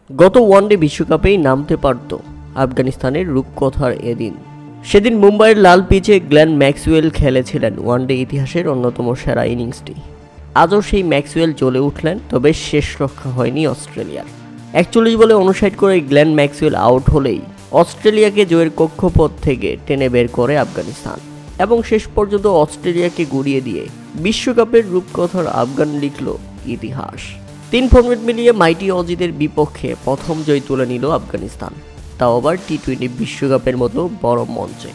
গত ওয়ানডে বিশ্বকাপেই নামতে পারত আফগানিস্তানের রূপকথার এদিন। সেদিন মুম্বাইয়ের লাল পিচে গ্লেন ম্যাক্সওয়েল খেলেছিলেন ওয়ানডে ইতিহাসের অন্যতম সেরা ইনিংসটি। আজও সেই ম্যাক্সওয়েল জ্বলে উঠলেন, তবে শেষ রক্ষা হয়নি অস্ট্রেলিয়ার। 41 বলে 59 করে গ্লেন ম্যাক্সওয়েল আউট হলেই অস্ট্রেলিয়াকে জয়ের কক্ষপথ থেকে টেনে বের করে আফগানিস্তান এবং শেষ পর্যন্ত অস্ট্রেলিয়াকে গুড়িয়ে দিয়ে বিশ্বকাপের রূপকথার আফগান লিখল ইতিহাস। 3 ফর্মেট মিলিয়ে মাইটি অজিদের বিপক্ষে প্রথম জয় তুলে নিল আফগানিস্তান, তাও আবার টি-20 বিশ্বকাপের মতো বড় মঞ্চে।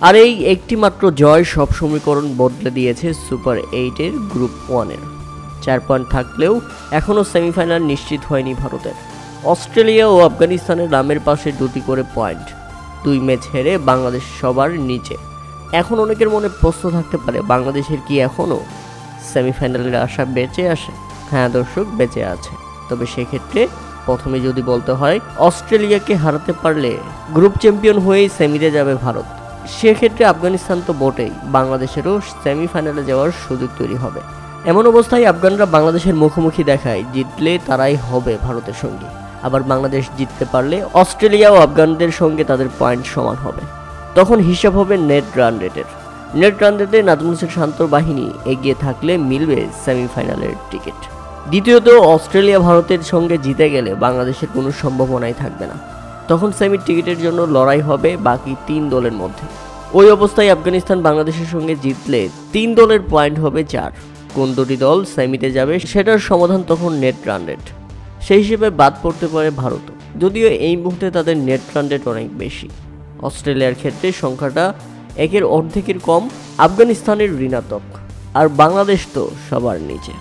আর এই একটি মাত্র জয় সব সমীকরণ বদলে দিয়েছে সুপার 8-এর গ্রুপ 1-এর। 4 পয়েন্ট থাকলেও এখনও সেমিফাইনাল নিশ্চিত হয়নি ভারতের। অস্ট্রেলিয়া ও আফগানিস্তানের নামের পাশে 2টি করে পয়েন্ট। 2 ম্যাচ হেরে বাংলাদেশ সবার নিচে। এখন অনেকের মনে প্রশ্ন থাকতে পারে, বাংলাদেশের কি এখনও সেমিফাইনালের আশা বেঁচে আসে? হ্যাঁ দর্শক, বেঁচে আছে। তবে সেক্ষেত্রে প্রথমে যদি বলতে হয়, অস্ট্রেলিয়াকে হারাতে পারলে গ্রুপ চ্যাম্পিয়ন হয়েই সেমিতে যাবে ভারত। সেক্ষেত্রে আফগানিস্তান তো বটেই, বাংলাদেশেরও সেমিফাইনালে যাওয়ার সুযোগ তৈরি হবে। এমন অবস্থায় আফগানরা বাংলাদেশের মুখোমুখি দেখায়, জিতলে তারাই হবে ভারতের সঙ্গে। আবার বাংলাদেশ জিততে পারলে অস্ট্রেলিয়া ও আফগানদের সঙ্গে তাদের পয়েন্ট সমান হবে। তখন হিসাব হবে নেট রান রেটের। নেট রান রেটে নাজমুল হোসেন শান্তর বাহিনী এগিয়ে থাকলে মিলবে সেমিফাইনালের টিকিট। দ্বিতীয়ত, অস্ট্রেলিয়া ভারতের সঙ্গে জিতে গেলে বাংলাদেশের কোনো সম্ভাবনাই থাকবে না। তখন সেমির টিকিটের জন্য লড়াই হবে বাকি 3 দলের মধ্যে। ওই অবস্থায় আফগানিস্তান বাংলাদেশের সঙ্গে জিতলে 3 দলের পয়েন্ট হবে 4। কোন দুটি দল সেমিতে যাবে সেটার সমাধান তখন নেট রান রেট। সেই হিসেবে বাদ পড়তে পারে ভারতও, যদিও এই মুহূর্তে তাদের নেট রান রেট অনেক বেশি। অস্ট্রেলিয়ার ক্ষেত্রে সংখ্যাটা 1-এর অর্ধেকের কম, আফগানিস্তানের ঋণাত্মক, আর বাংলাদেশ তো সবার নিচে।